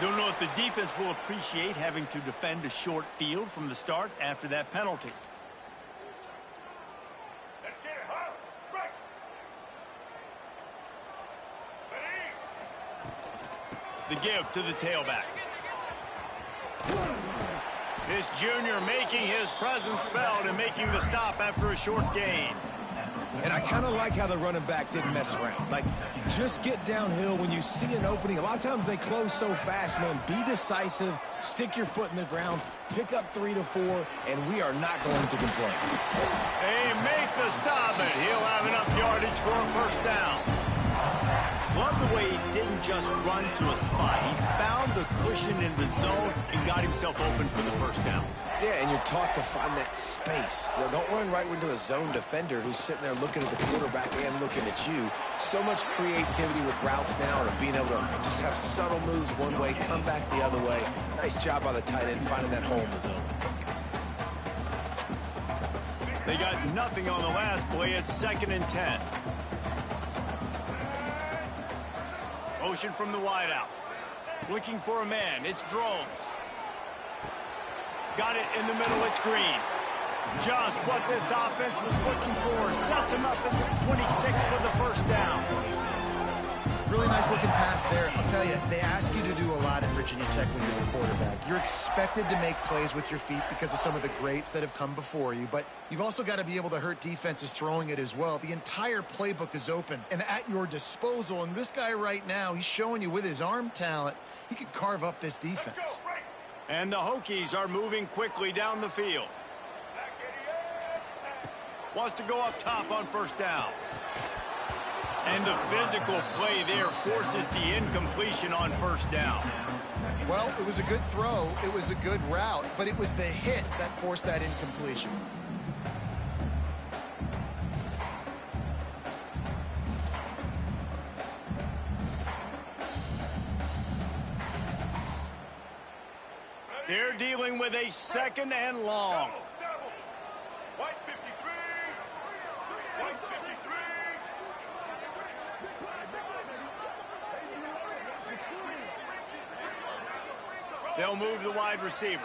Don't know if the defense will appreciate having to defend a short field from the start after that penalty. Let's get it, huh? Right. The give to the tailback. This junior making his presence felt and making the stop after a short gain. And I kind of like how the running back didn't mess around. Like, just get downhill when you see an opening. A lot of times they close so fast, man. Be decisive, stick your foot in the ground, pick up 3 to 4, and we are not going to complain. They make the stop, and he'll have enough yardage for a first down. Love the way he didn't just run to a spot. He found the cushion in the zone and got himself open for the first down. Yeah, and you're taught to find that space. You know, don't run right into a zone defender who's sitting there looking at the quarterback and looking at you. So much creativity with routes now, and being able to just have subtle moves one way, come back the other way. Nice job by the tight end finding that hole in the zone. They got nothing on the last play. It's 2nd and 10. Motion from the wideout. Looking for a man. It's Drones. Got it in the middle. It's Green. Just what this offense was looking for. Sets him up in the 26 with the first down. Really nice looking pass there. I'll tell you, they ask you to do a lot in Virginia Tech when you're the quarterback. You're expected to make plays with your feet because of some of the greats that have come before you, but you've also got to be able to hurt defenses throwing it as well. The entire playbook is open and at your disposal, and this guy right now, he's showing you with his arm talent, he can carve up this defense. And the Hokies are moving quickly down the field. Wants to go up top on first down. And the physical play there forces the incompletion on first down. Well, it was a good throw. It was a good route, but it was the hit that forced that incompletion. They're dealing with a 2nd and long. White 53. White 53. They'll move the wide receiver.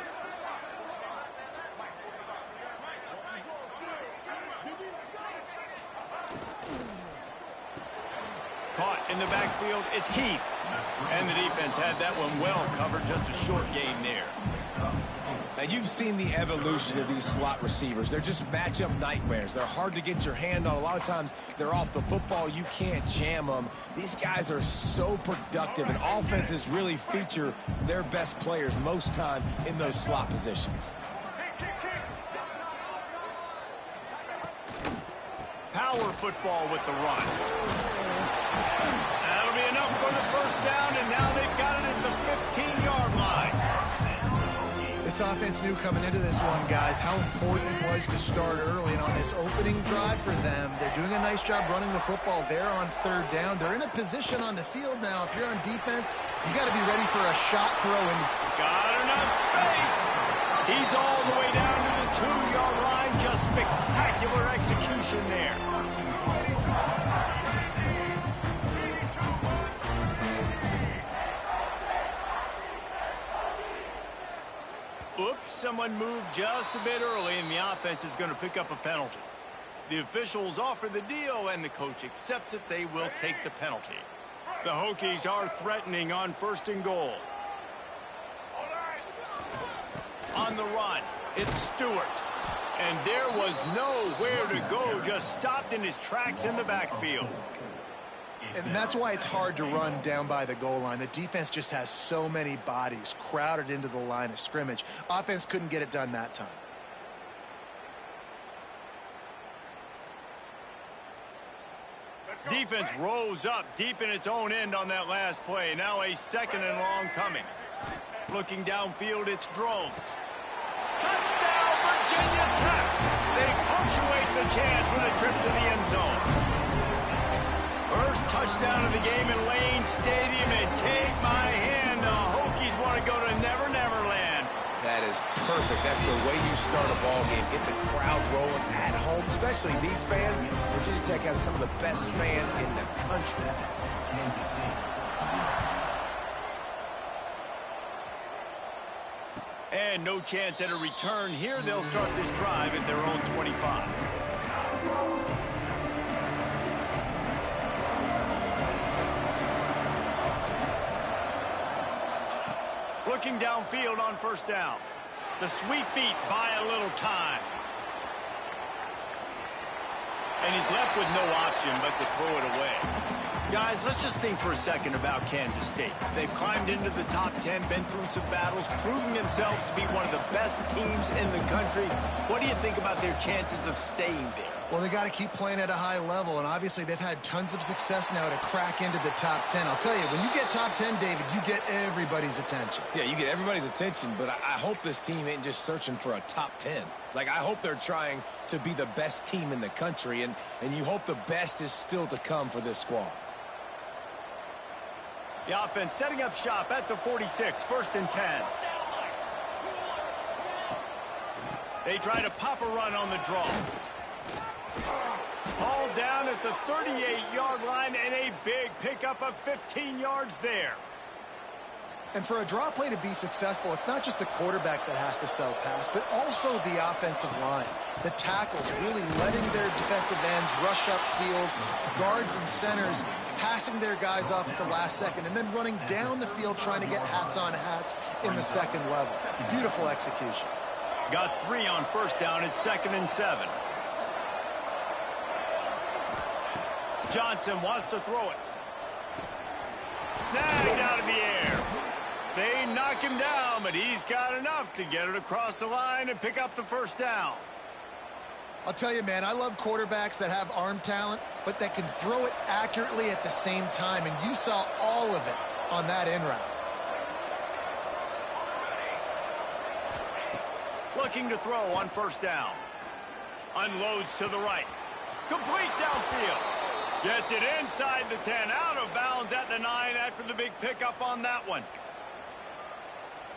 Caught in the backfield, it's Keith. And the defense had that one well covered, just a short gain there. Now, you've seen the evolution of these slot receivers. They're just matchup nightmares. They're hard to get your hand on. A lot of times, they're off the football. You can't jam them. These guys are so productive, and offenses really feature their best players most time in those slot positions. Power football with the run. That'll be enough for the first down, and now they've got it at the 15-yard line. This offense knew coming into this one, guys, how important it was to start early. And on this opening drive for them, they're doing a nice job running the football there on 3rd down. They're in a position on the field now. If you're on defense, you got to be ready for a shot throw. And got enough space. He's all the way down to the 2-yard line. Just spectacular execution there. Oops, someone moved just a bit early, and the offense is going to pick up a penalty. The officials offer the deal, and the coach accepts it. They will take the penalty. The Hokies are threatening on 1st and goal. On the run, it's Stewart. And there was nowhere to go, just stopped in his tracks in the backfield. And that's why it's hard to run down by the goal line. The defense just has so many bodies crowded into the line of scrimmage. Offense couldn't get it done that time. Defense rose up deep in its own end on that last play. Now a 2nd and long coming. Looking downfield, it's Drones. Touchdown, Virginia Tech! They punctuate the chance with a trip to the end zone. First touchdown of the game in Lane Stadium, and take my hand, the Hokies want to go to Never Never Land. That is perfect. That's the way you start a ball game. Get the crowd rolling at home, especially these fans. Virginia Tech has some of the best fans in the country. And no chance at a return here. They'll start this drive at their own 25. Looking downfield on first down. The sweet feet buy a little time. And he's left with no option but to throw it away. Guys, let's just think for a second about Kansas State. They've climbed into the top 10, been through some battles, proving themselves to be one of the best teams in the country. What do you think about their chances of staying there? Well, they got to keep playing at a high level, and obviously they've had tons of success now to crack into the top 10. I'll tell you, when you get top 10, David, you get everybody's attention. Yeah, you get everybody's attention, but I hope this team ain't just searching for a top 10. Like, I hope they're trying to be the best team in the country, and you hope the best is still to come for this squad. The offense setting up shop at the 46, 1st and 10. They try to pop a run on the draw. All down at the 38-yard line, and a big pickup of 15 yards there. And for a draw play to be successful, it's not just the quarterback that has to sell pass, but also the offensive line. The tackles really letting their defensive ends rush upfield, guards and centers passing their guys off at the last second, and then running down the field trying to get hats on hats in the second level. Beautiful execution. Got 3 on first down. It's 2nd and 7. Johnson wants to throw it. Snagged out of the air. They knock him down, but he's got enough to get it across the line and pick up the first down. I'll tell you, man, I love quarterbacks that have arm talent, but that can throw it accurately at the same time, and you saw all of it on that in route. Looking to throw on first down. Unloads to the right. Complete downfield. Gets it inside the 10, out of bounds at the 9 after the big pickup on that one.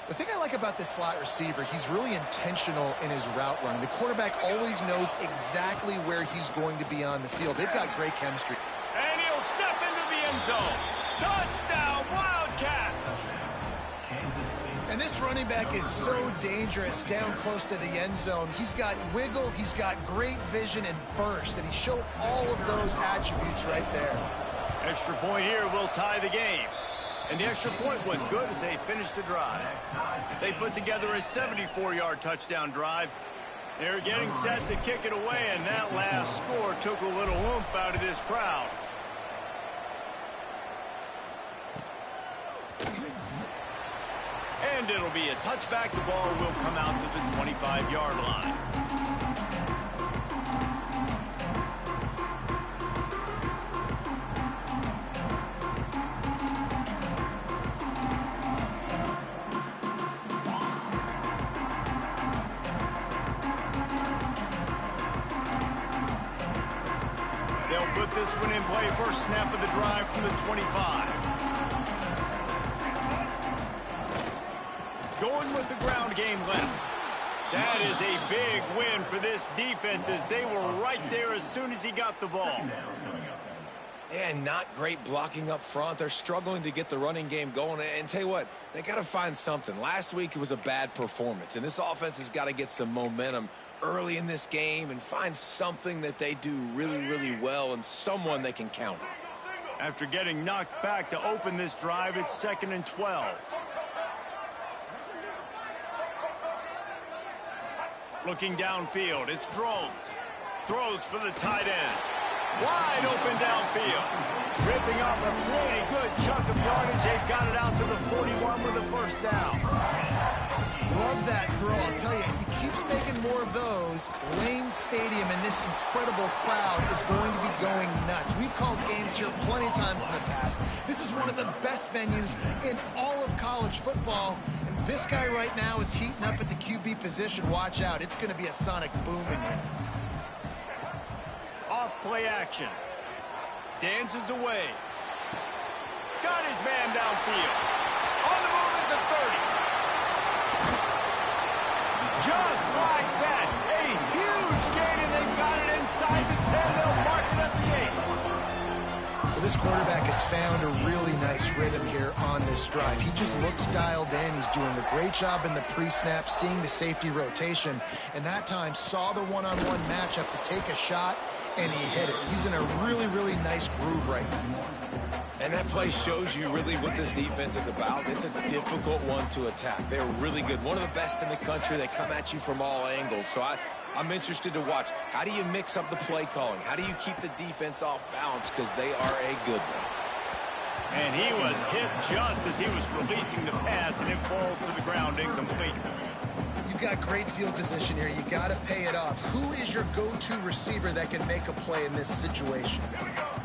The thing I like about this slot receiver, he's really intentional in his route running. The quarterback always knows exactly where he's going to be on the field. They've got great chemistry. And he'll step into the end zone. Touchdown, Wildcats! And this running back is so dangerous down close to the end zone. He's got wiggle, he's got great vision and burst, and he showed all of those attributes right there. Extra point here will tie the game. And the extra point was good as they finished the drive. They put together a 74-yard touchdown drive. They're getting set to kick it away, and that last score took a little oomph out of this crowd. And it'll be a touchback. The ball will come out to the 25-yard line. They'll put this one in play. First snap of the drive from the 25. Going with the ground game left. That is a big win for this defense as they were right there as soon as he got the ball. And not great blocking up front. They're struggling to get the running game going. And tell you what, they got to find something. Last week it was a bad performance, and this offense has got to get some momentum early in this game and find something that they do really, really well and someone they can count on. After getting knocked back to open this drive, it's 2nd and 12. Looking downfield, it's Drones. Throws for the tight end. Wide open downfield. Ripping off a pretty good chunk of yardage. They've got it out to the 41 with a first down. Love that throw. I'll tell you, if he keeps making more of those, Lane Stadium and this incredible crowd is going to be going nuts. We've called games here plenty of times in the past. This is one of the best venues in all of college football. And this guy right now is heating up at the QB position. Watch out. It's going to be a sonic boom in here. Off play action. Dances away. Got his man downfield. On the move at the 30. Just like that. A huge gain, and they've got it inside the 10. They'll mark it at the 8. The This quarterback has found a really nice rhythm here on this drive. He just looks dialed in. He's doing a great job in the pre-snap, seeing the safety rotation, and that time saw the one-on-one matchup to take a shot, and he hit it. He's in a really, really nice groove right now. And that play shows you really what this defense is about. It's a difficult one to attack. They're really good. One of the best in the country. They come at you from all angles. So I'm interested to watch. How do you mix up the play calling? How do you keep the defense off balance? Because they are a good one. And he was hit just as he was releasing the pass, and it falls to the ground incomplete. You've got great field position here. You got to pay it off. Who is your go-to receiver that can make a play in this situation?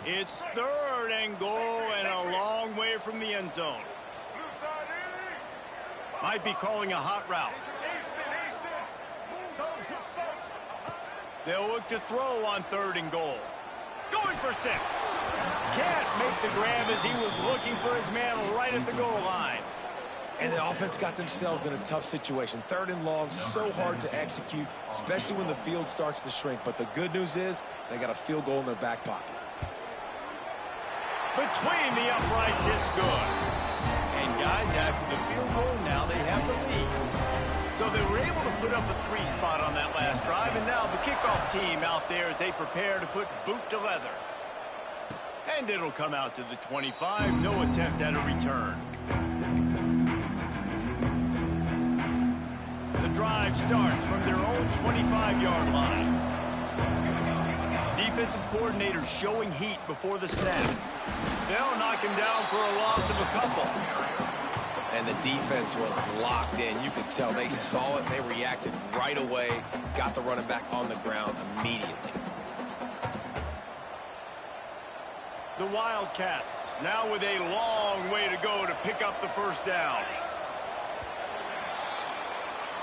It's 3rd and goal and a long way from the end zone. Might be calling a hot route. They'll look to throw on 3rd and goal. Going for 6. Can't make the grab as he was looking for his man right at the goal line. And the offense got themselves in a tough situation. 3rd and long, so hard to execute, especially when the field starts to shrink. But the good news is they got a field goal in their back pocket. Between the uprights, it's good. And guys, after the field goal, now they have the lead. So they were able to put up a 3 spot on that last drive, and now the kickoff team out there as they prepare to put boot to leather. And it'll come out to the 25, no attempt at a return. The drive starts from their own 25-yard line. Defensive coordinators showing heat before the snap. They'll knock him down for a loss of a couple. And the defense was locked in. You could tell they saw it. They reacted right away. Got the running back on the ground immediately. The Wildcats now with a long way to go to pick up the 1st down.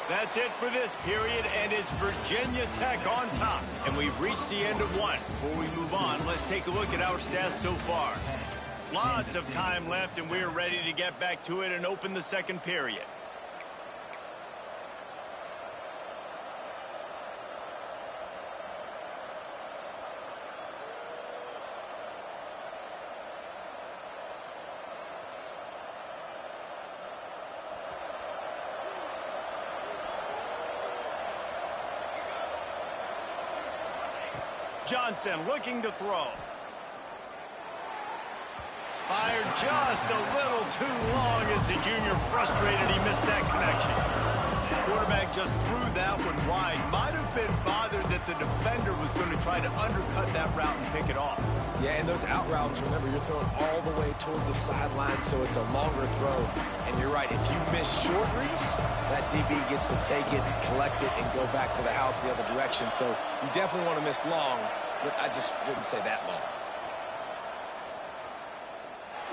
That's it for this period, and it's Virginia Tech on top. And we've reached the end of 1. Before we move on, let's take a look at our stats so far. Lots of time left, and we're ready to get back to it and open the 2nd period. Johnson looking to throw. Fired just a little too long as the junior frustrated he missed that connection. Quarterback just threw that one wide. Might have been bothered that the defender was going to try to undercut that route and pick it off. Yeah, and those out routes, remember, you're throwing all the way towards the sideline, so it's a longer throw. And you're right, if you miss short, Reese, that DB gets to take it, collect it, and go back to the house the other direction. So you definitely want to miss long, but I just wouldn't say that long.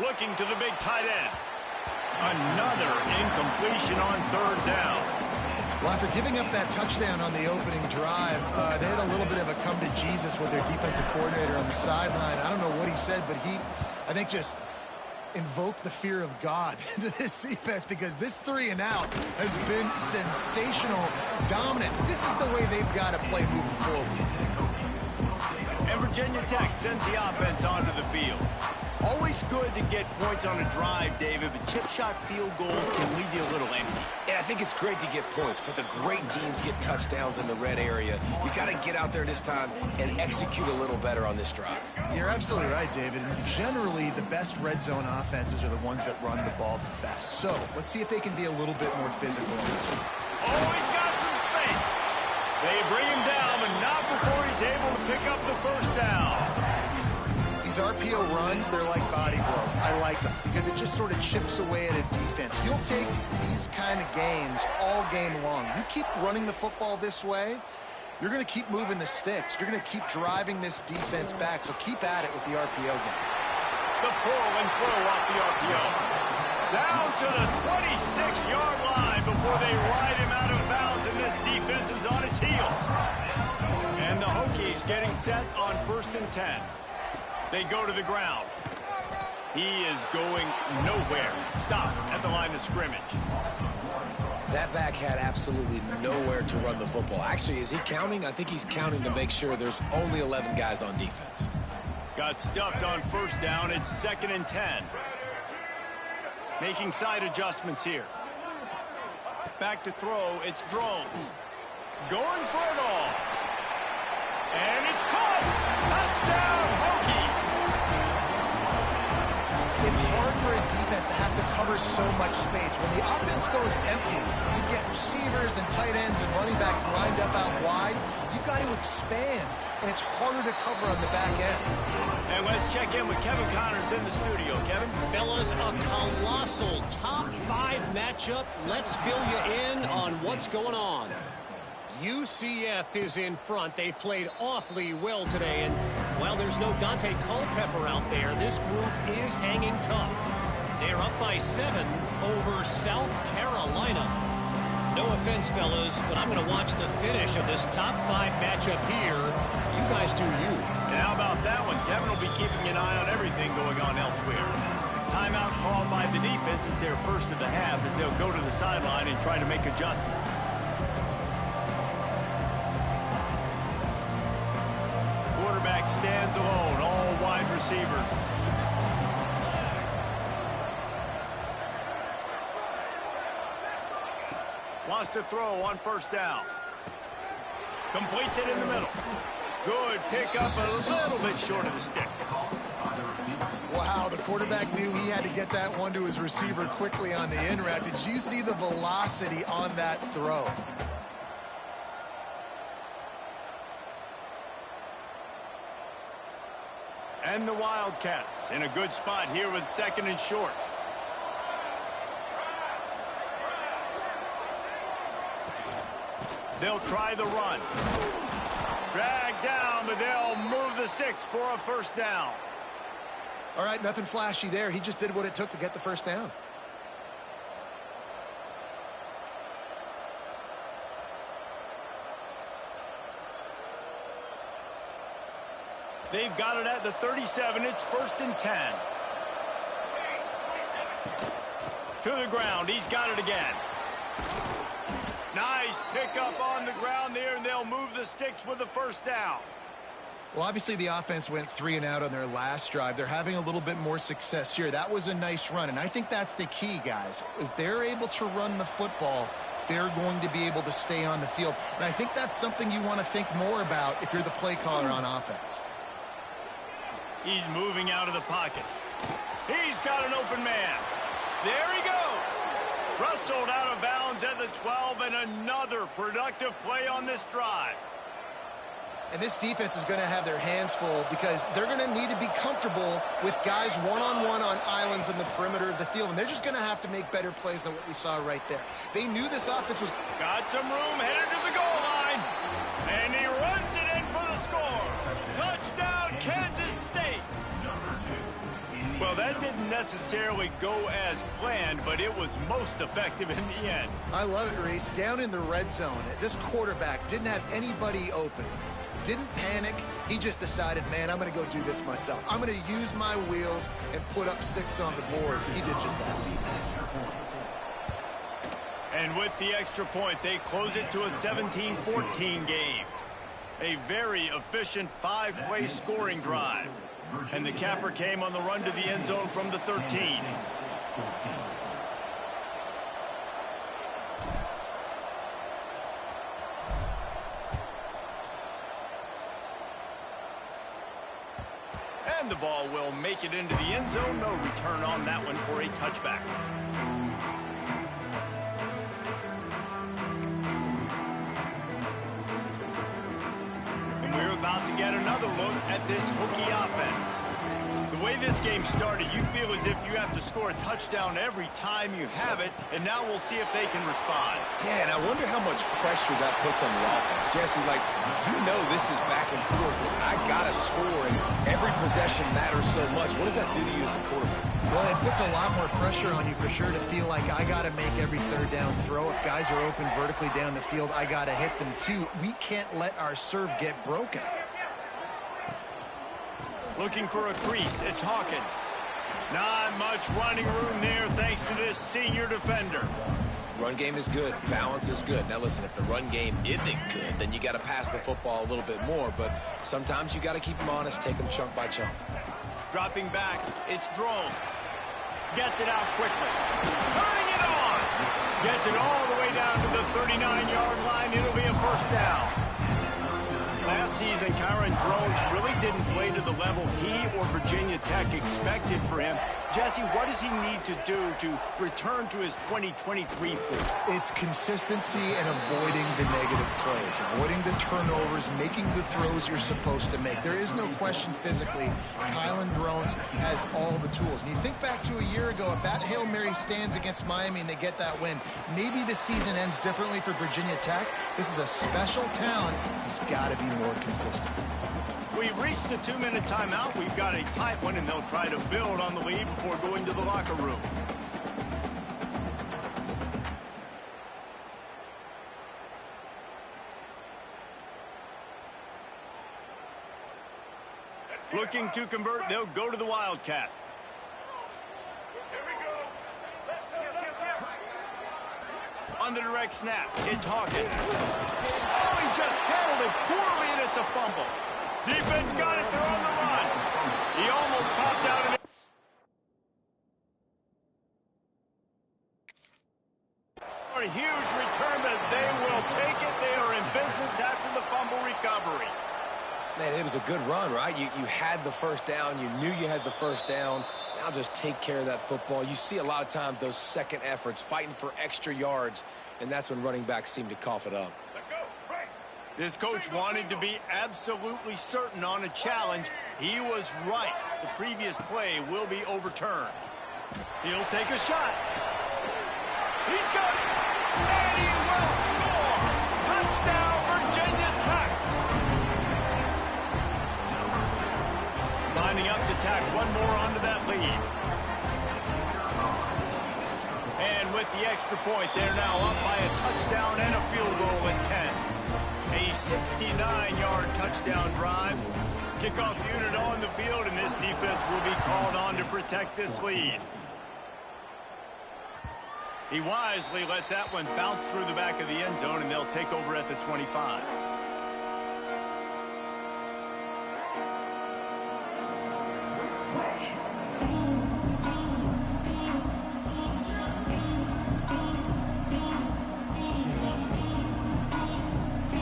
Looking to the big tight end. Another incompletion on 3rd down. Well, after giving up that touchdown on the opening drive, they had a little bit of a come to Jesus with their defensive coordinator on the sideline. I don't know what he said, but he, I think, just invoked the fear of God into this defense, because this 3 and out has been sensational, dominant. This is the way they've got to play moving forward. And Virginia Tech sends the offense onto the field. Always good to get points on a drive, David, but chip shot field goals can leave you a little empty. And I think it's great to get points, but the great teams get touchdowns in the red area. You got to get out there this time and execute a little better on this drive. You're absolutely right, David. Generally, the best red zone offenses are the ones that run the ball the best. So let's see if they can be a little bit more physical on this one. Oh, he's got some space. They bring him down, but not before he's able to pick up the 1st down. These RPO runs, they're like body blows. I like them because it just sort of chips away at a defense. You'll take these kind of games all game long. You keep running the football this way, you're going to keep moving the sticks. You're going to keep driving this defense back, so keep at it with the RPO game. The pull and throw off the RPO. Down to the 26-yard line before they ride him out of bounds, and this defense is on its heels. And the Hokies getting set on 1st and 10. They go to the ground. He is going nowhere. Stop at the line of scrimmage. That back had absolutely nowhere to run the football. Actually, is he counting? I think he's counting to make sure there's only 11 guys on defense. Got stuffed on first down. It's 2nd and 10. Making side adjustments here. Back to throw. It's Drones. Going for it all. And it's caught. Touchdown, Hokies. It's hard for a defense to have to cover so much space. When the offense goes empty, you get receivers and tight ends and running backs lined up out wide. You've got to expand, and it's harder to cover on the back end. And let's check in with Kevin Connors in the studio. Kevin? Fellas, a colossal top 5 matchup. Let's fill you in on what's going on. UCF is in front. They've played awfully well today, and while there's no Dante Culpepper out there, this group is hanging tough. They're up by 7 over South Carolina. No offense, fellas, but I'm going to watch the finish of this top 5 matchup here. You guys do you. And how about that one? Kevin will be keeping an eye on everything going on elsewhere. Timeout called by the defense is their first of the half as they'll go to the sideline and try to make adjustments. Quarterback stands alone, all wide receivers. Wants to throw on first down. Completes it in the middle. Good pickup, a little bit short of the sticks. Wow, the quarterback knew he had to get that one to his receiver quickly on the in route. Did you see the velocity on that throw? And the Wildcats in a good spot here with 2nd and short. They'll try the run. Drag down, but they'll move the sticks for a first down. All right, nothing flashy there. He just did what it took to get the first down. They've got it at the 37. It's 1st and 10. To the ground. He's got it again. Nice pickup on the ground there, and they'll move the sticks with the first down. Well, obviously the offense went 3 and out on their last drive. They're having a little bit more success here. That was a nice run, and I think that's the key, guys. If they're able to run the football, they're going to be able to stay on the field. And I think that's something you want to think more about if you're the play caller on offense. He's moving out of the pocket. He's got an open man. There he goes. Rustled out of bounds at the 12, and another productive play on this drive. And this defense is going to have their hands full because they're going to need to be comfortable with guys one-on-one on islands in the perimeter of the field. And they're just going to have to make better plays than what we saw right there. They knew this offense was... Got some room, headed to the goal line. And he runs it in for the score. Touchdown, Kansas State. Well, that didn't necessarily go as planned, but it was most effective in the end. I love it, Reese. Down in the red zone, this quarterback didn't have anybody open. Didn't panic. He just decided, man, I'm going to go do this myself. I'm going to use my wheels and put up 6 on the board. He did just that. And with the extra point, they close it to a 17-14 game. A very efficient 5-play scoring drive. And the capper came on the run to the end zone from the 13. And the ball will make it into the end zone. No return on that one for a touchback. And we're about to get another look at this Hokie offense. The way this game started, you feel as if you have to score a touchdown every time you have it, and now we'll see if they can respond. Yeah, and I wonder how much pressure that puts on the offense. Jesse, like, you know this is back and forth, but I got to score, and every possession matters so much. What does that do to you as a quarterback? Well, it puts a lot more pressure on you for sure to feel like I got to make every third down throw. If guys are open vertically down the field, I got to hit them too. We can't let our serve get broken. Looking for a crease, it's Hawkins. Not much running room there thanks to this this senior defender. Run game is good. Balance is good. Now, listen, if the run game isn't good, then you got to pass the football a little bit more. But sometimes you got to keep them honest, take them chunk by chunk. Dropping back, it's Drones. Gets it out quickly. Turning it on. Gets it all the way down to the 39-yard line. It'll be a first down. Last season, Kyron Drones really didn't play to the level he or Virginia Tech expected for him. Jesse, what does he need to do to return to his 2023 form? It's consistency and avoiding the negative plays, avoiding the turnovers, making the throws you're supposed to make. There is no question physically, Kyron Drones has all the tools. And you think back to a year ago, if that Hail Mary stands against Miami and they get that win, maybe the season ends differently for Virginia Tech. This is a special talent. He's got to be more consistent. We've reached the 2-minute timeout. We've got a tight one, and they'll try to build on the lead before going to the locker room. Looking to convert, they'll go to the Wildcat. Here we go. On the direct snap, it's Hawkins. Oh, he just handled it poorly, and it's a fumble. Defense got it, they're on the run. He almost popped out of it. A huge return, but they will take it. They are in business after the fumble recovery. Man, it was a good run, right? You had the first down. You knew you had the first down. Now just take care of that football. You see a lot of times those second efforts, fighting for extra yards, and that's when running backs seem to cough it up. Let's go. Right. This coach wanted to be absolutely certain on a challenge. He was right. The previous play will be overturned. He'll take a shot. He's got it. And he will score. Touchdown, Virginia Tech. Lining up to tack one more onto that lead. And with the extra point, they're now up by a touchdown and a field goal at 10. A 69-yard touchdown drive. Kickoff unit on the field, and this defense will be called on to protect this lead. He wisely lets that one bounce through the back of the end zone, and they'll take over at the 25.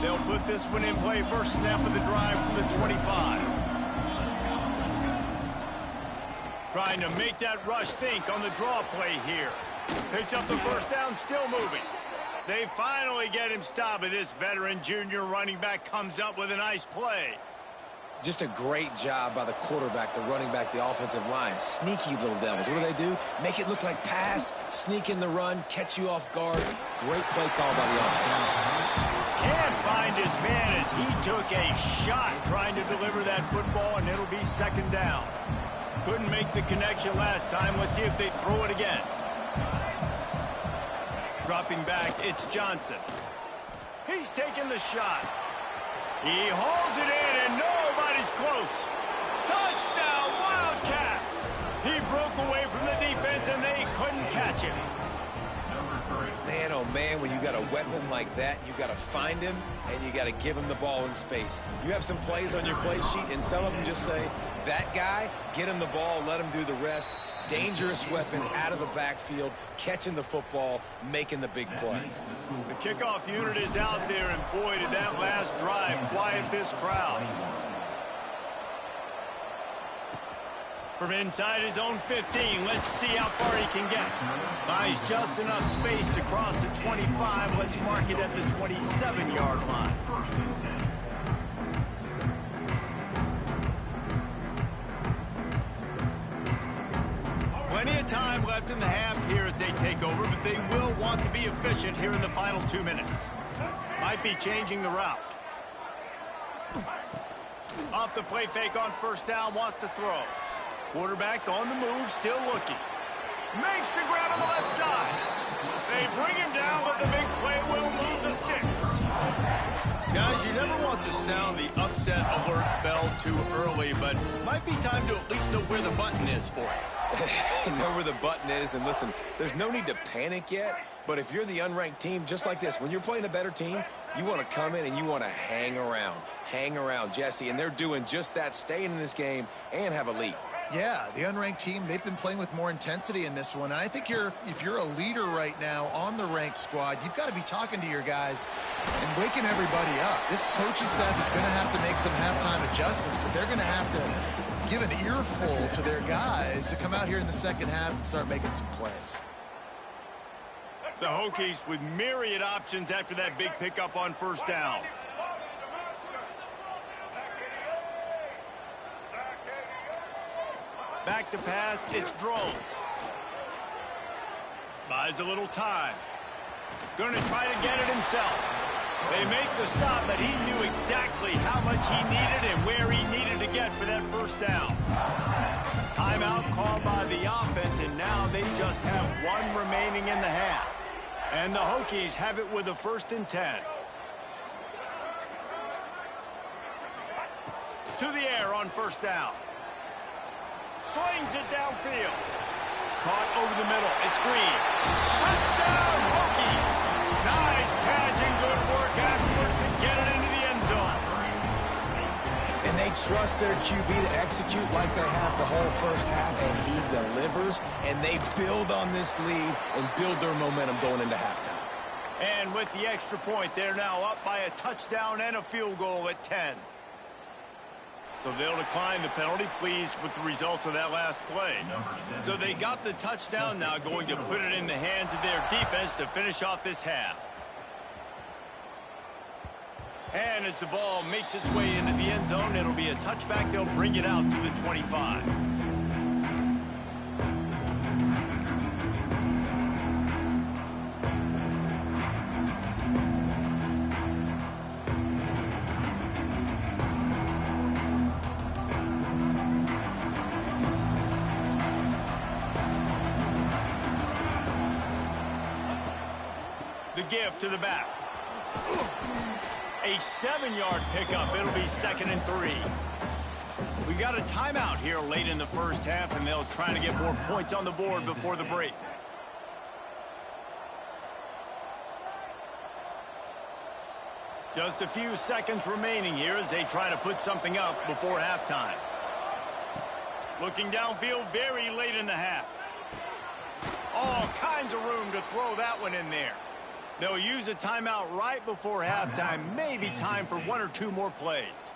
They'll put this one in play. First snap of the drive from the 25. Trying to make that rush think on the draw play here. Picks up the first down, still moving. They finally get him stopped, but this veteran junior running back comes up with a nice play. Just a great job by the quarterback, the running back, the offensive line. Sneaky little devils. What do? Make it look like pass, sneak in the run, catch you off guard. Great play call by the offense. Can't find his man as he took a shot trying to deliver that football, and it'll be second down. Couldn't make the connection last time. Let's see if they throw it again. Dropping back, it's Johnson. He's taking the shot. He holds it in, and nobody's close. Touchdown, Wildcats! He broke away from the defense, and they couldn't catch him. Man, oh man, when you got a weapon like that, you got to find him, and you got to give him the ball in space. You have some plays on your play sheet, and some of them just say, that guy, get him the ball, let him do the rest. Dangerous weapon out of the backfield, catching the football, making the big play. The kickoff unit is out there, and boy, did that last drive quiet this crowd. From inside his own 15, let's see how far he can get. Buys just enough space to cross the 25. Let's mark it at the 27-yard line. Plenty of time left in the half here as they take over, but they will want to be efficient here in the final 2 minutes. Might be changing the route. Off the play fake on first down, wants to throw. Quarterback on the move, still looking. Makes the grab on the left side. They bring him down, but the big play will move the sticks. Guys, you never want to sound the upset alert bell too early, but might be time to at least know where the button is for it. Know where the button is, and listen, there's no need to panic yet, but if you're the unranked team, just like this, when you're playing a better team, you want to come in and you want to hang around, Jesse, and they're doing just that, staying in this game and have a lead. Yeah, the unranked team, they've been playing with more intensity in this one. And I think if you're a leader right now on the ranked squad, you've got to be talking to your guys and waking everybody up. This coaching staff is going to have to make some halftime adjustments, but they're going to have to give an earful to their guys to come out here in the second half and start making some plays. The Hokies with myriad options after that big pickup on first down. Back to pass, it's Drones. Buys a little time. Going to try to get it himself. They make the stop, but he knew exactly how much he needed and where he needed to get for that first down. Timeout called by the offense, and now they just have one remaining in the half. And the Hokies have it with a 1st and 10. To the air on first down. Slings it downfield. Caught over the middle. It's Green. Touchdown, Hokies! Nice catch and good work afterwards to get it into the end zone. And they trust their QB to execute like they have the whole first half, and he delivers, and they build on this lead and build their momentum going into halftime. And with the extra point, they're now up by a touchdown and a field goal at 10. So they'll decline the penalty, pleased with the results of that last play. So they got the touchdown, now going to put it in the hands of their defense to finish off this half. And as the ball makes its way into the end zone, it'll be a touchback. They'll bring it out to the 25. The give to the back. A 7-yard pickup. It'll be 2nd and 3. We got a timeout here late in the first half, and they'll try to get more points on the board before the break. Just a few seconds remaining here as they try to put something up before halftime. Looking downfield very late in the half. All kinds of room to throw that one in there. They'll use a timeout right before halftime. Maybe time for 1 or 2 more plays.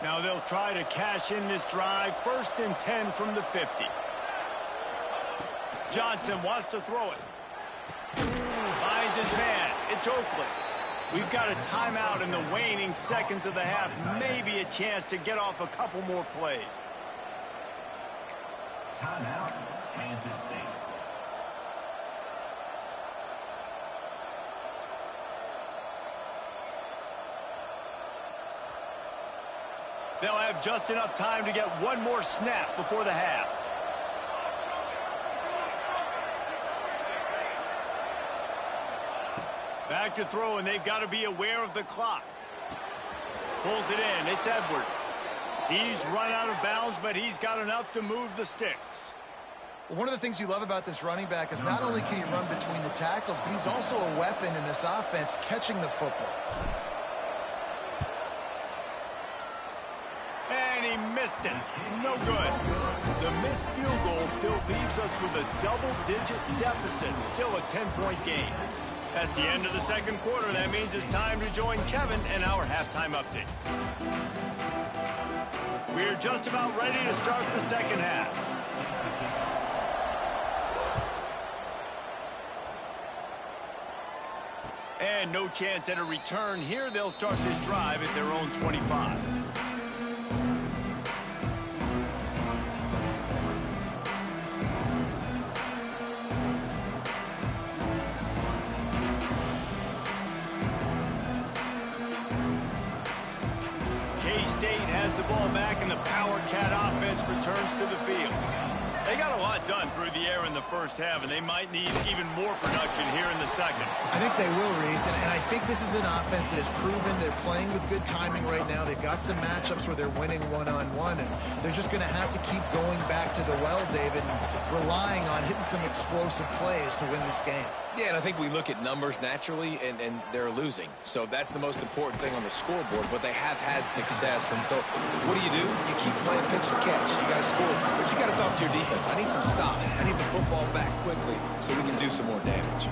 Now they'll try to cash in this drive. 1st and 10 from the 50. Johnson wants to throw it. Finds his man. It's Oakland. We've got a timeout in the waning seconds of the half. Maybe a chance to get off a couple more plays. Timeout, Kansas State. They'll have just enough time to get one more snap before the half. Back to throw, and they've got to be aware of the clock. Pulls it in. It's Edwards. He's run out of bounds, but he's got enough to move the sticks. Well, one of the things you love about this running back is not only can he run between the tackles, but he's also a weapon in this offense catching the football. And he missed it. No good. The missed field goal still leaves us with a double-digit deficit. Still a 10-point game. That's the end of the second quarter. That means it's time to join Kevin and our halftime update. We're just about ready to start the second half. And no chance at a return here. They'll start this drive at their own 25. K-State has the ball back, and the Power Cat offense returns to the field. They got a lot done through the air in the first half, and they might need even more production here in the second. I think they will, Reese, and I think this is an offense that has proven they're playing with good timing right now. They've got some matchups where they're winning one-on-one, and they're just going to have to keep going back to the well, David, and relying on hitting some explosive plays to win this game. Yeah, and I think we look at numbers naturally, and they're losing. So that's the most important thing on the scoreboard, but they have had success. And so what do? You keep playing pitch and catch. You got to score, but you got to talk to your defense. I need some stops. I need the football back quickly so we can do some more damage.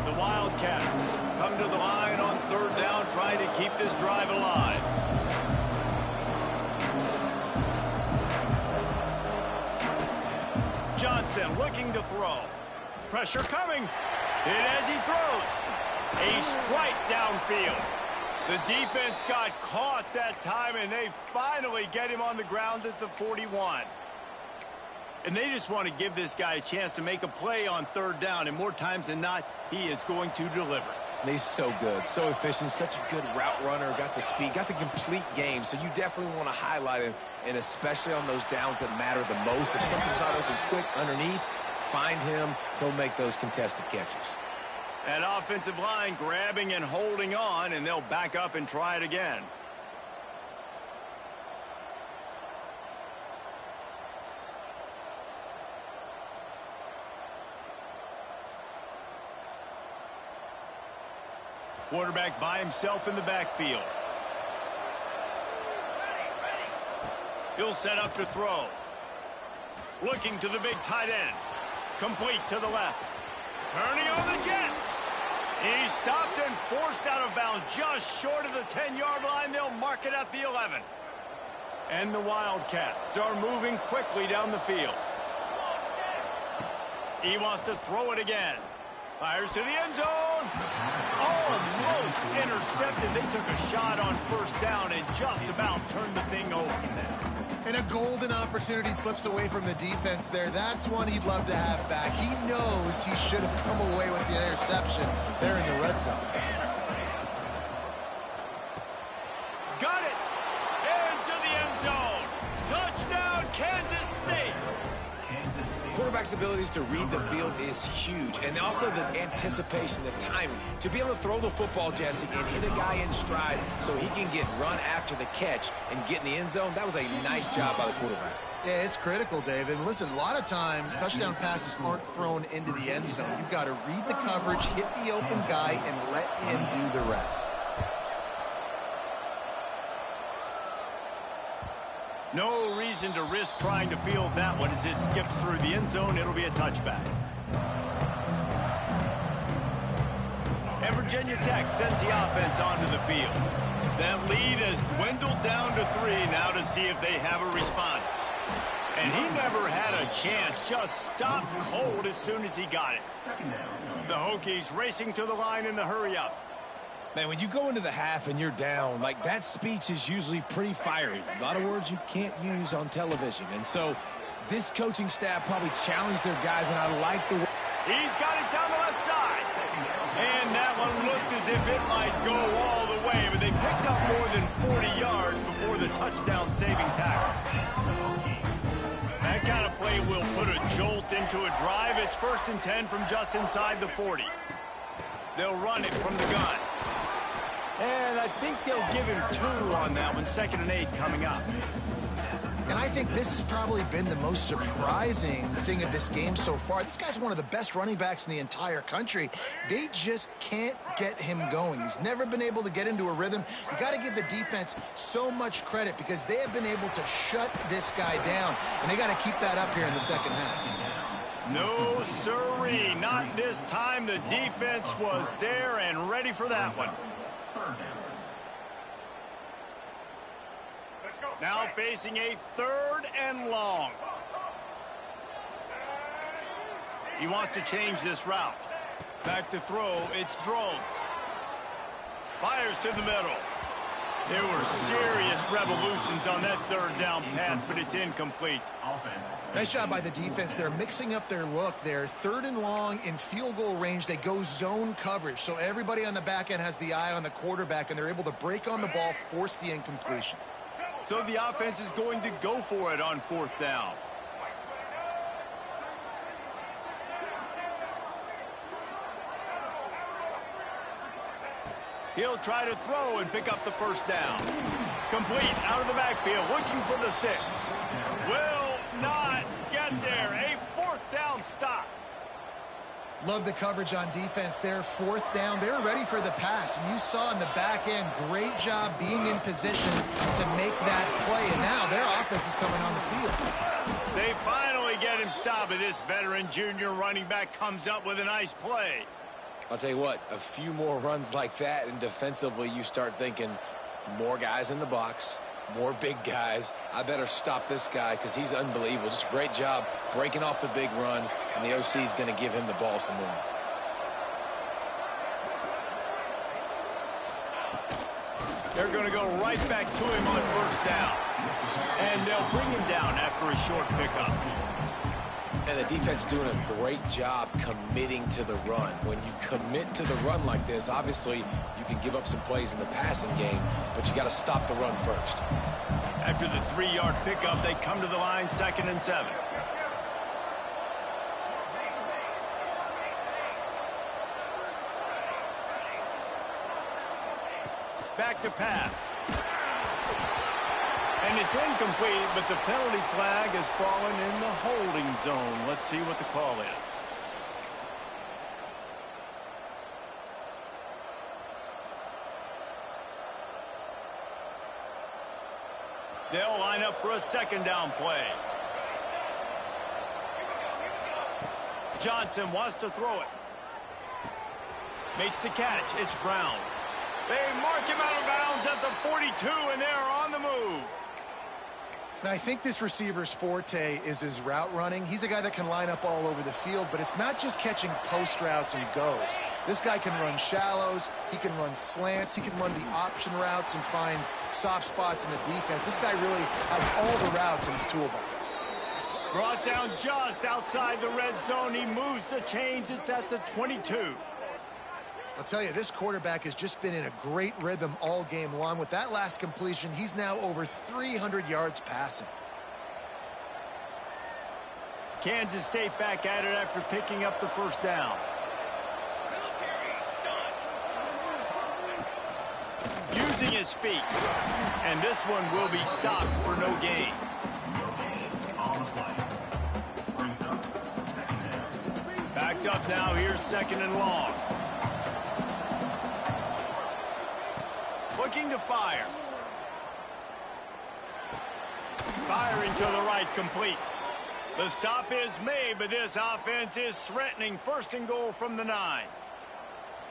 The Wildcats come to the line on third down, trying to keep this drive alive. Johnson looking to throw. Pressure coming. Hit as he throws. A strike downfield. The defense got caught that time, and they finally get him on the ground at the 41. And they just want to give this guy a chance to make a play on third down, and more times than not, he is going to deliver. And he's so good, so efficient, such a good route runner, got the speed, got the complete game. So you definitely want to highlight him, and especially on those downs that matter the most. If something's not open quick underneath, find him. He'll make those contested catches. That offensive line grabbing and holding on, and they'll back up and try it again. Quarterback by himself in the backfield. He'll set up to throw. Looking to the big tight end. Complete to the left. Turning on the Jets. He stopped and forced out of bounds just short of the 10-yard line. They'll mark it at the 11. And the Wildcats are moving quickly down the field. He wants to throw it again. Fires to the end zone. Almost intercepted. They took a shot on first down and just about turned the thing over. And a golden opportunity slips away from the defense there. That's one he'd love to have back. He knows he should have come away with the interception there in the red zone. Got it. Into the end zone. Touchdown, Kansas State. Quarterback's abilities to read the field is huge, and also the anticipation, the timing. To be able to throw the football, Jesse, and hit a guy in stride so he can get run after the catch and get in the end zone, that was a nice job by the quarterback. Yeah, it's critical, David. Listen, a lot of times touchdown passes aren't thrown into the end zone. You've got to read the coverage, hit the open guy, and let him do the rest. No reason to risk trying to field that one as it skips through the end zone. It'll be a touchback. And Virginia Tech sends the offense onto the field. That lead has dwindled down to 3 now to see if they have a response. And he never had a chance, just stopped cold as soon as he got it. The Hokies racing to the line in the hurry up. Man, when you go into the half and you're down, like, that speech is usually pretty fiery. A lot of words you can't use on television. And so this coaching staff probably challenged their guys, and I like the way. He's got it down the left side. And that one looked as if it might go all the way, but they picked up more than 40 yards before the touchdown-saving tackle. That kind of play will put a jolt into a drive. It's 1st and 10 from just inside the 40. They'll run it from the gun. And I think they'll give him 2 on that one. 2nd and 8 coming up. And I think this has probably been the most surprising thing of this game so far. This guy's one of the best running backs in the entire country. They just can't get him going. He's never been able to get into a rhythm. You got to give the defense so much credit because they have been able to shut this guy down. And they got to keep that up here in the second half. No, sirree. Not this time. The defense was there and ready for that one. Now facing a 3rd and long. He wants to change this route. Back to throw. It's Drones. Fires to the middle. There were serious revolutions on that third down pass, but it's incomplete. Nice job by the defense. They're mixing up their look. They're 3rd and long in field goal range. They go zone coverage. So everybody on the back end has the eye on the quarterback, and they're able to break on the ball, force the incompletion. So the offense is going to go for it on 4th down. He'll try to throw and pick up the 1st down. Complete out of the backfield, looking for the sticks. Will not get there. A 4th down stop. Love the coverage on defense there. 4th down. They're ready for the pass. And you saw in the back end, great job being in position to make that play. And now their offense is coming on the field. They finally get him stopped, and this veteran junior running back comes up with a nice play. I'll tell you what, a few more runs like that, and defensively you start thinking more guys in the box, more big guys. I better stop this guy because he's unbelievable. Just a great job breaking off the big run, and the OC is going to give him the ball some more. They're going to go right back to him on 1st down. And they'll bring him down after a short pickup. And the defense doing a great job committing to the run. When you commit to the run like this, obviously you can give up some plays in the passing game, but you got to stop the run first. After the 3-yard pickup, they come to the line, 2nd and 7. Back to pass. And it's incomplete, but the penalty flag has fallen in the holding zone. Let's see what the call is. They'll line up for a 2nd down play. Johnson wants to throw it. Makes the catch. It's Brown. They mark him out of bounds at the 42, and they're on the move. Now, I think this receiver's forte is his route running. He's a guy that can line up all over the field, but it's not just catching post routes and goes. This guy can run shallows, he can run slants, he can run the option routes and find soft spots in the defense. This guy really has all the routes in his toolbox. Brought down just outside the red zone. He moves the chains. It's at the 22. I'll tell you, this quarterback has just been in a great rhythm all game long. With that last completion, he's now over 300 yards passing. Kansas State back at it after picking up the 1st down. Using his feet. And this one will be stopped for no gain. Backed up now. Here's 2nd and long. Looking to fire. Firing to the right, complete. The stop is made, but this offense is threatening. 1st and goal from the 9.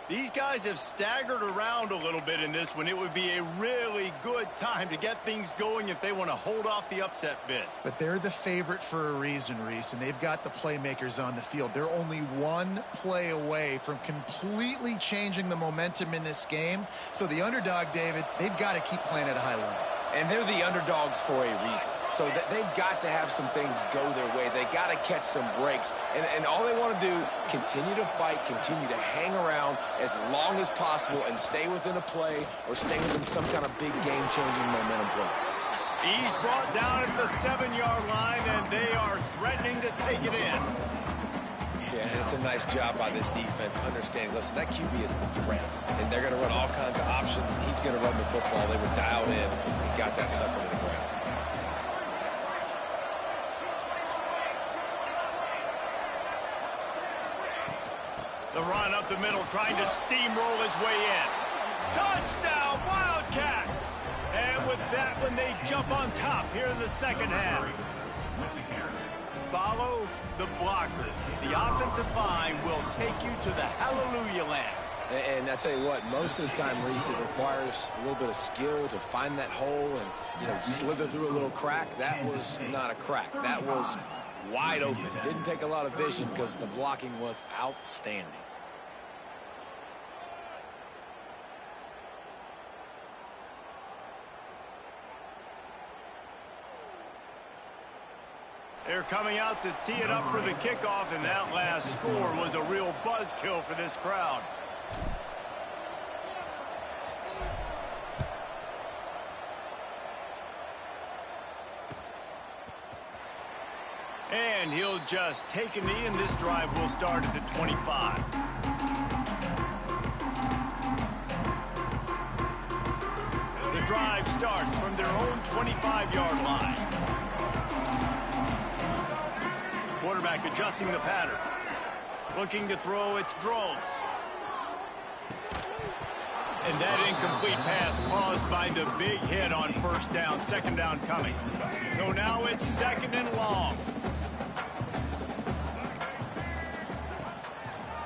These guys have staggered around a little bit in this one. It would be a really good time to get things going if they want to hold off the upset bid. But they're the favorite for a reason, Reese, and they've got the playmakers on the field. They're only one play away from completely changing the momentum in this game. So the underdog, David, they've got to keep playing at a high level. And they're the underdogs for a reason. So they've got to have some things go their way. They got to catch some breaks. And all they want to do, continue to fight, continue to hang around as long as possible and stay within a play or stay within some kind of big game-changing momentum play. He's brought down at the 7-yard line, and they are threatening to take it in. Yeah, and it's a nice job by this defense understanding, listen, that QB is a threat. And they're going to run all kinds of options, and he's going to run the football. They were dialed in and got that sucker to the ground. The run up the middle, trying to steamroll his way in. Touchdown, Wildcats! And with that one, they jump on top here in the 2nd half. Follow the blockers. The offensive line will take you to the hallelujah land. And I tell you what, most of the time, Reese, it requires a little bit of skill to find that hole and, slither through a little crack. That was not a crack. That was wide open. Didn't take a lot of vision because the blocking was outstanding. They're coming out to tee it up for the kickoff, and that last score was a real buzzkill for this crowd. And he'll just take a knee, and this drive will start at the 25. The drive starts from their own 25-yard line. Quarterback adjusting the pattern. Looking to throw, it's Drones. And that incomplete pass caused by the big hit on first down, second down coming. So now it's second and long.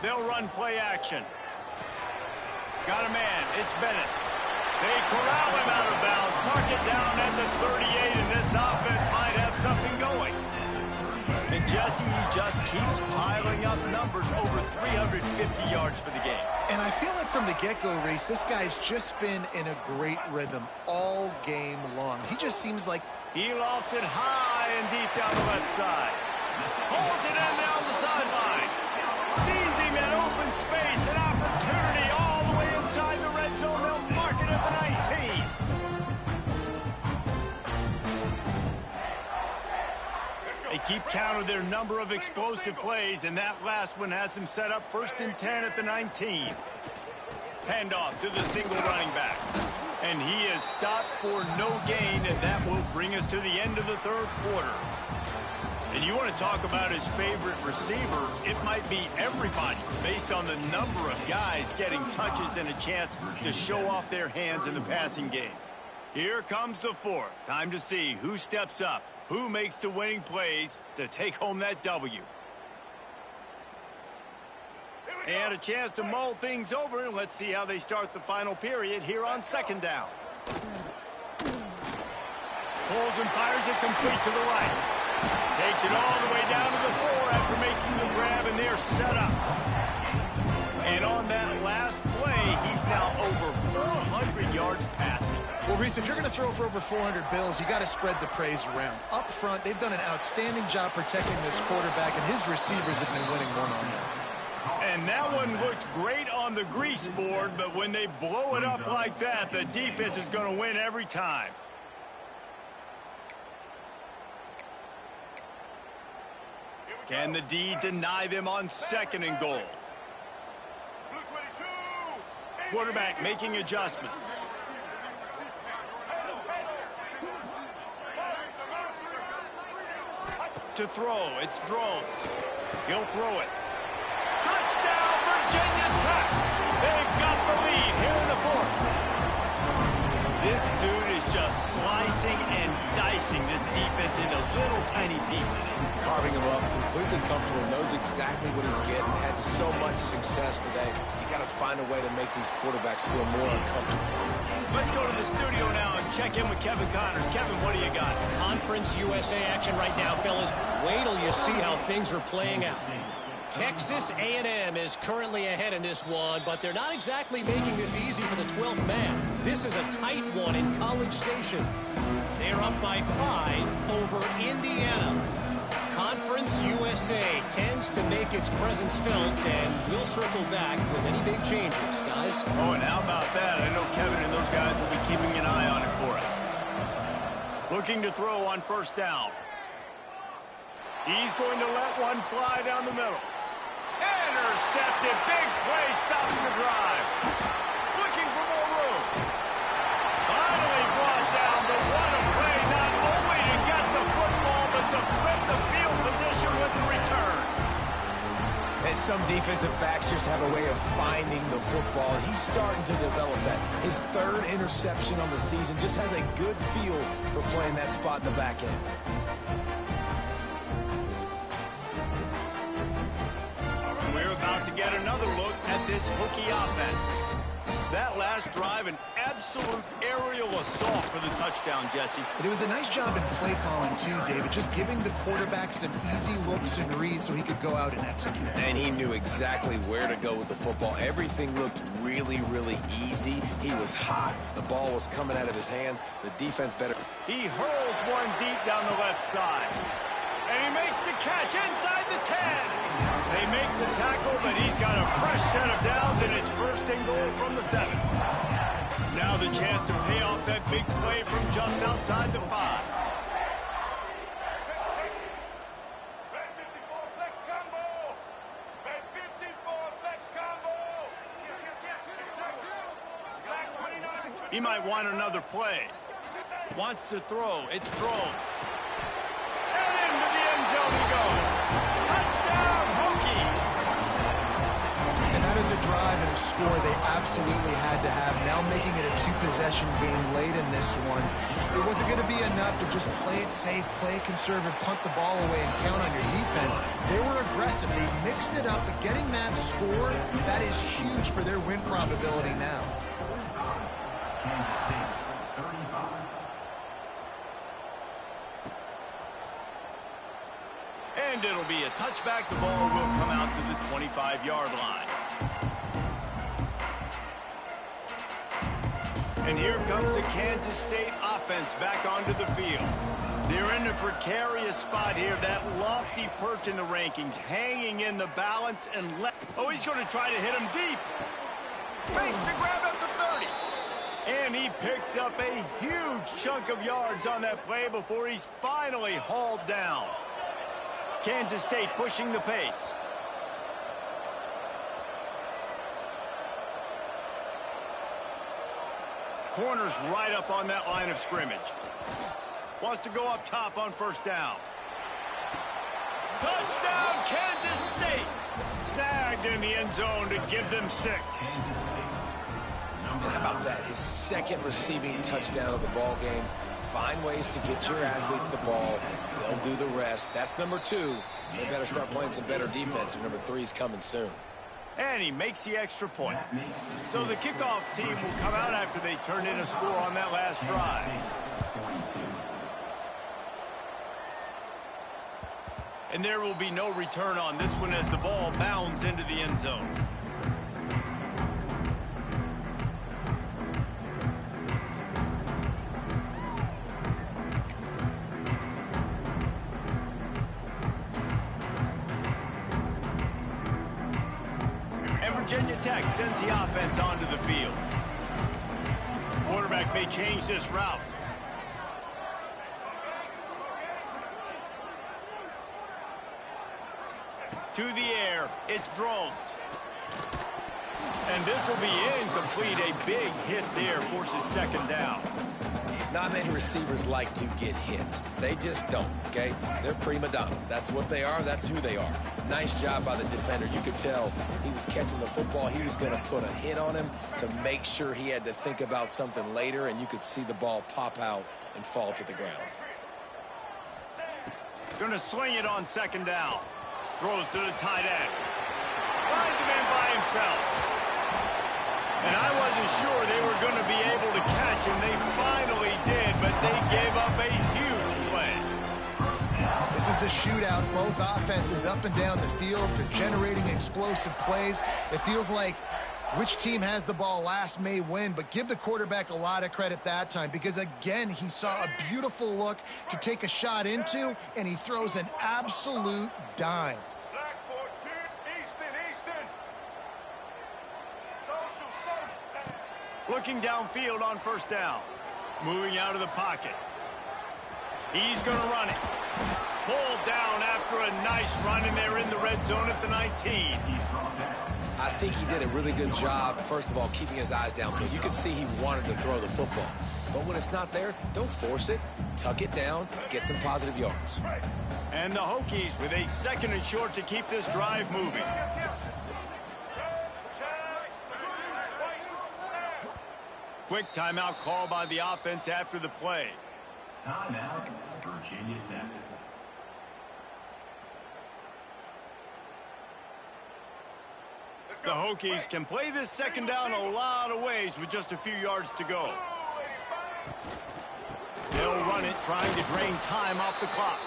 They'll run play action. Got a man, it's Bennett. They corral him out of bounds, mark it down at the 38, and this offense might have something going. And Jesse, he just keeps piling up numbers, over 350 yards for the game. And I feel like from the get-go, Reese, this guy's just been in a great rhythm all game long. He just seems like... He lofts it high and deep down the left side. Pulls it in down the sideline. Sees him in open space, an opportunity all the way inside the red zone. They'll mark it at the 19. They keep count of their number of explosive plays, and that last one has them set up 1st and 10 at the 19. Handoff to the single running back. And he is stopped for no gain, and that will bring us to the end of the third quarter. And you want to talk about his favorite receiver, it might be everybody based on the number of guys getting touches and a chance to show off their hands in the passing game. Here comes the fourth. Time to see who steps up, who makes the winning plays to take home that W. And a chance to mull things over, and let's see how they start the final period here on second down. Pulls and fires it complete to the right. Takes it all the way down to the 4 after making the grab, and they're set up. And on that last play, he's now over 400 yards passing. Well, Reese, if you're going to throw for over 400 bills, you got to spread the praise around. Up front, they've done an outstanding job protecting this quarterback, and his receivers have been winning one-on-one. And that one looked great on the grease board, but when they blow it up like that, the defense is going to win every time. Can the D deny them on second and goal? Quarterback making adjustments. To throw, it's Drones. He'll throw it. Touchdown, Virginia Tech! They've got the lead here in the fourth. This dude is just slicing and dicing this defense into little tiny pieces. Carving him up, completely comfortable, knows exactly what he's getting, had so much success today. You got to find a way to make these quarterbacks feel more uncomfortable. Let's go to the studio now and check in with Kevin Connors. Kevin, what do you got? Conference USA action right now, fellas. Wait till you see how things are playing out. Texas A&M is currently ahead in this one, but they're not exactly making this easy for the 12th man. This is a tight one in College Station. They're up by 5 over Indiana. Conference USA tends to make its presence felt, and we'll circle back with any big changes, guys. Oh, and how about that? I know Kevin and those guys will be keeping an eye on it for us. Looking to throw on first down. He's going to let one fly down the middle. Intercepted. Big play stops the drive. Looking for more room. Finally brought down, but what a play, not only to get the football, but to flip the field position with the return. And some defensive backs just have a way of finding the football. He's starting to develop that. His 3rd interception on the season, just has a good feel for playing that spot in the back end. We're about to get another look at this hooky offense. That last drive, an absolute aerial assault for the touchdown, Jesse. But it was a nice job in play calling, too, David, just giving the quarterback some easy looks and reads so he could go out and execute. And he knew exactly where to go with the football. Everything looked really, really easy. He was hot. The ball was coming out of his hands. The defense better. He hurls one deep down the left side. And he makes the catch inside the 10. They make the tackle, but he's got a fresh set of downs, and it's first and goal from the 7. Now the chance to pay off that big play from just outside the 5. He might want another play. Wants to throw. It's Drones. And into the end zone he goes. Touchdown, Hokies! And that is a drive and a score they absolutely had to have. Now making it a 2-possession game late in this one. It wasn't going to be enough to just play it safe, play it conservative, punt the ball away, and count on your defense. They were aggressive. They mixed it up, but getting that score, that is huge for their win probability now. Kansas State, 35. And it'll be a touchback. The ball will come out to the 25-yard line. And here comes the Kansas State offense back onto the field. They're in a precarious spot here. That lofty perch in the rankings, hanging in the balance and left. Oh, he's going to try to hit him deep. Makes the grab at the 30. And he picks up a huge chunk of yards on that play before he's finally hauled down. Kansas State pushing the pace. Corner's right up on that line of scrimmage. Wants to go up top on first down. Touchdown, Kansas State. Snagged in the end zone to give them 6. And how about that? His second receiving touchdown of the ball game. Find ways to get your athletes the ball. They'll do the rest. That's number 2. They better start playing some better defense. Number 3 is coming soon. And he makes the extra point. So the kickoff team will come out after they turn in a score on that last drive. And there will be no return on this one as the ball bounds into the end zone. Virginia Tech sends the offense onto the field. Quarterback may change this route. To the air, it's Drones. And this will be incomplete. A big hit there forces second down. Not many receivers like to get hit. They just don't, okay? They're prima donnas. That's what they are. That's who they are. Nice job by the defender. You could tell he was catching the football. He was going to put a hit on him to make sure he had to think about something later, and you could see the ball pop out and fall to the ground. Going to swing it on second down. Throws to the tight end. Finds him in by himself. And I wasn't sure they were going to be able to catch him. They finally did, but they gave up a huge play. This is a shootout. Both offenses up and down the field. They're generating explosive plays. It feels like which team has the ball last may win, but give the quarterback a lot of credit that time because, again, he saw a beautiful look to take a shot into, and he throws an absolute dime. Looking downfield on first down. Moving out of the pocket. He's going to run it. Pulled down after a nice run, and they're in the red zone at the 19. I think he did a really good job, first of all, keeping his eyes downfield. You could see he wanted to throw the football. But when it's not there, don't force it. Tuck it down. Get some positive yards. And the Hokies with a second and short to keep this drive moving. Quick timeout call by the offense after the play. Timeout, Virginia Tech. The Hokies can play this second down a lot of ways with just a few yards to go. They'll run it, trying to drain time off the clock.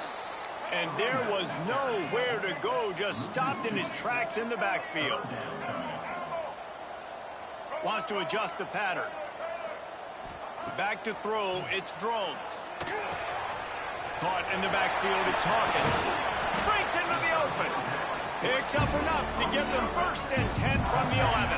And there was nowhere to go, just stopped in his tracks in the backfield. Wants to adjust the pattern. Back to throw, it's Drones. Caught in the backfield, it's Hawkins. Breaks into the open. Picks up enough to give them 1st and 10 from the 11.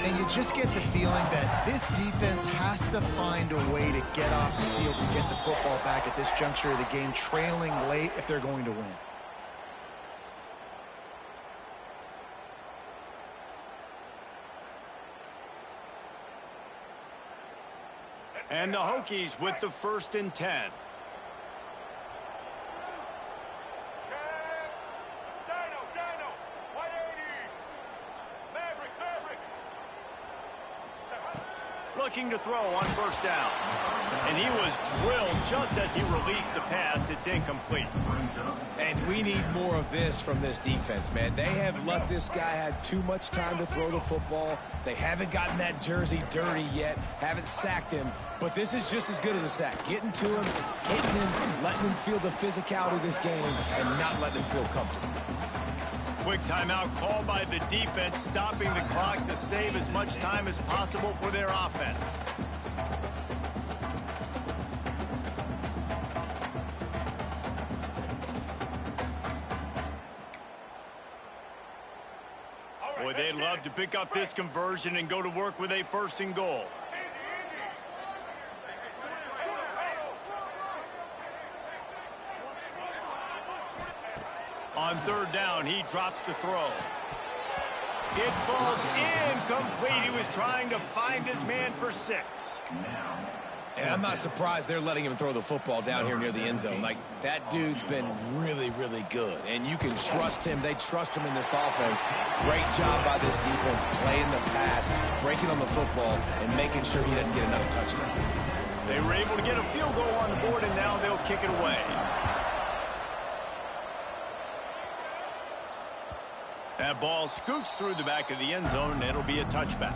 And you just get the feeling that this defense has to find a way to get off the field and get the football back at this juncture of the game, trailing late if they're going to win. And the Hokies with the 1st and 10. Looking to throw on 1st down. And he was drilled just as he released the pass. It's incomplete. And we need more of this from this defense, man. They have let this guy have too much time to throw the football. They haven't gotten that jersey dirty yet, haven't sacked him. But this is just as good as a sack. Getting to him, hitting him, letting him feel the physicality of this game, and not letting him feel comfortable. Quick timeout called by the defense, stopping the clock to save as much time as possible for their offense. Boy, they'd love to pick up this conversion and go to work with a 1st and goal. On 3rd down, he drops to throw. It falls incomplete. He was trying to find his man for 6. And I'm not surprised they're letting him throw the football down here near the end zone. Like, that dude's been really, really good. And you can trust him. They trust him in this offense. Great job by this defense playing the pass, breaking on the football, and making sure he doesn't get another touchdown. They were able to get a field goal on the board, and now they'll kick it away. That ball scoots through the back of the end zone, and it'll be a touchback.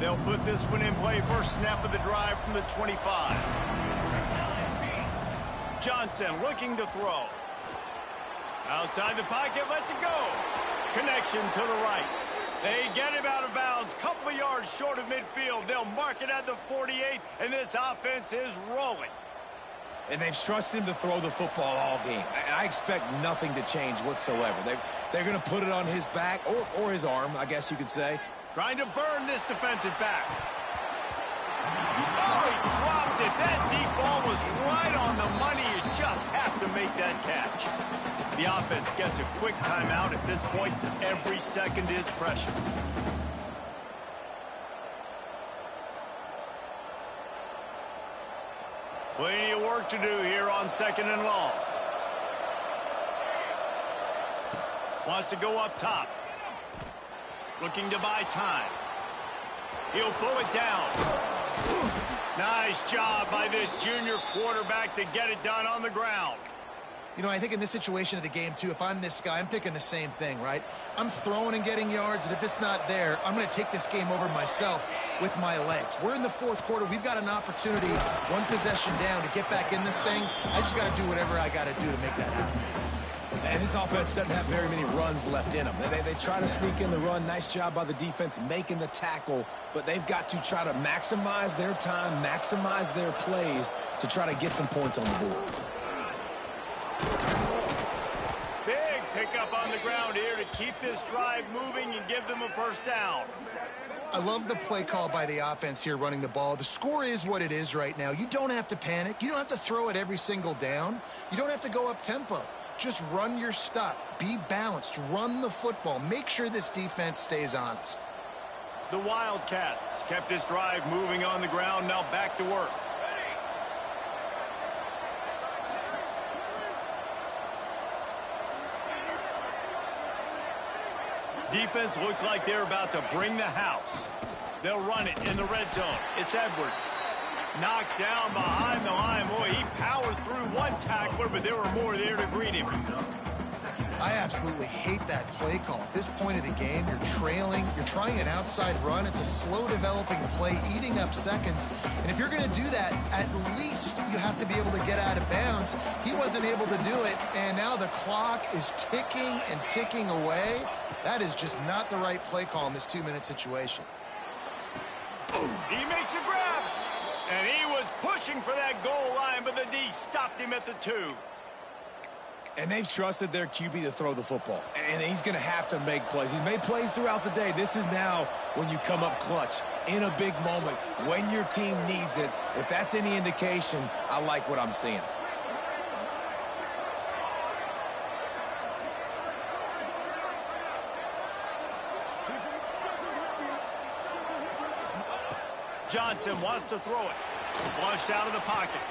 They'll put this one in play. First snap of the drive from the 25. Johnson looking to throw. Outside the pocket, lets it go. Connection to the right. They get him out of bounds, couple of yards short of midfield. They'll mark it at the 48, and this offense is rolling. And they've trusted him to throw the football all game. I expect nothing to change whatsoever. They're going to put it on his back, or his arm, I guess you could say. Trying to burn this defensive back. Oh, he dropped it. That deep ball was right on the money. You just have to make that catch. The offense gets a quick timeout at this point. Every second is precious. Plenty of work to do here on 2nd and long. Wants to go up top. Looking to buy time. He'll pull it down. Nice job by this junior quarterback to get it done on the ground. You know, I think in this situation of the game, too, if I'm this guy, I'm thinking the same thing, right? I'm throwing and getting yards, and if it's not there, I'm going to take this game over myself with my legs. We're in the 4th quarter. We've got an opportunity, one possession down, to get back in this thing. I just got to do whatever I got to do to make that happen. And this offense doesn't have very many runs left in them. They try to sneak in the run. Nice job by the defense making the tackle, but they've got to try to maximize their time, maximize their plays to try to get some points on the board. Big pickup on the ground here to keep this drive moving and give them a 1st down. I love the play call by the offense here running the ball. The score is what it is right now. You don't have to panic. You don't have to throw it every single down. You don't have to go up tempo. Just run your stuff. Be balanced. Run the football. Make sure this defense stays honest. The Wildcats kept this drive moving on the ground. Now back to work. Defense looks like they're about to bring the house. They'll run it in the red zone. It's Edwards. Knocked down behind the line. Boy, he powered through one tackler, but there were more there to greet him. I absolutely hate that play call. At this point of the game, you're trailing, you're trying an outside run. It's a slow developing play, eating up seconds. And if you're going to do that, at least you have to be able to get out of bounds. He wasn't able to do it, and now the clock is ticking and ticking away. That is just not the right play call in this 2-minute situation. He makes a grab, and he was pushing for that goal line, but the D stopped him at the 2. And they've trusted their QB to throw the football. And he's going to have to make plays. He's made plays throughout the day. This is now when you come up clutch in a big moment when your team needs it. If that's any indication, I like what I'm seeing. Johnson wants to throw it. Flushed out of the pocket.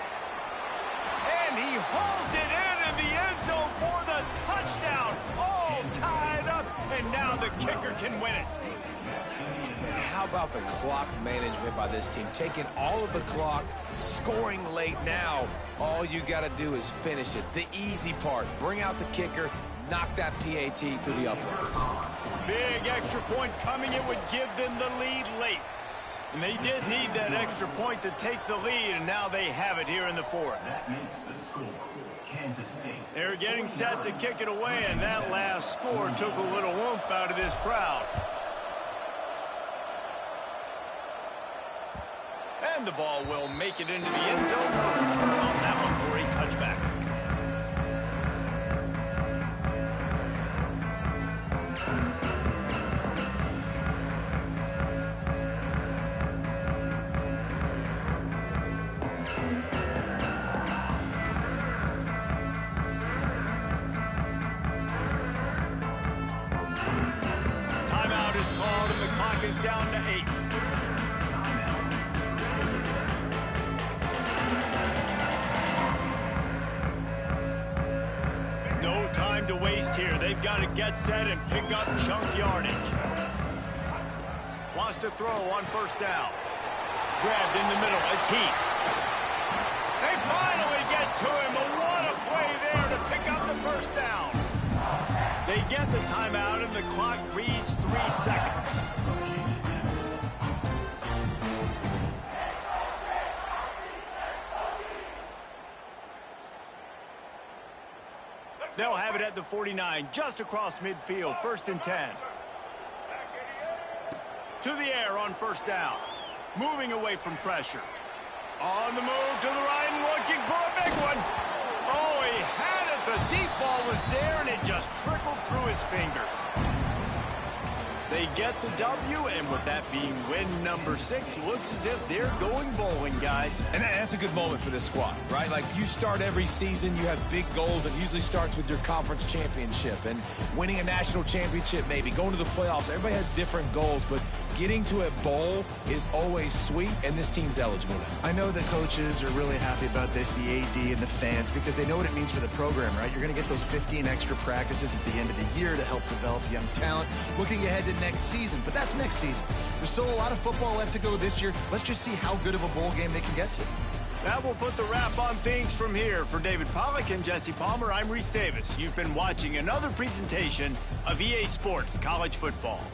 And he holds it in the end zone for the touchdown. All tied up, and now the kicker can win it. And how about the clock management by this team? Taking all of the clock, scoring late now. All you got to do is finish it. The easy part, bring out the kicker, knock that PAT through the uprights. Big extra point coming. It would give them the lead late. And they did need that extra point to take the lead, and now they have it here in the 4th. That makes the score Kansas State. They're getting set to kick it away, and that last score took a little oomph out of this crowd. And the ball will make it into the end zone. No return on that one for a touchback. Is down to 8. No time to waste here. They've got to get set and pick up chunk yardage. Wants to throw on first down. Grabbed in the middle. It's Heath. They finally get to him. But what a play there to pick up the first down. They get the timeout, and the clock reads 3 seconds. They'll have it at the 49, just across midfield, 1st and 10. To the air on first down. Moving away from pressure. On the move to the right and looking for a big one. Oh, he had it. The deep ball was there, and it just trickled through his fingers. They get the W, and with that being win number 6, looks as if they're going bowling, guys. And that's a good moment for this squad, right? Like, you start every season, you have big goals. It usually starts with your conference championship and winning a national championship, maybe going to the playoffs. Everybody has different goals, but getting to a bowl is always sweet, and this team's eligible now. I know the coaches are really happy about this, the AD and the fans, because they know what it means for the program, right? You're going to get those 15 extra practices at the end of the year to help develop young talent. Looking ahead to next season, but that's next season. There's still a lot of football left to go this year. Let's just see how good of a bowl game they can get to. That will put the wrap on things from here. For David Pollack and Jesse Palmer, I'm Reese Davis. You've been watching another presentation of EA Sports College Football.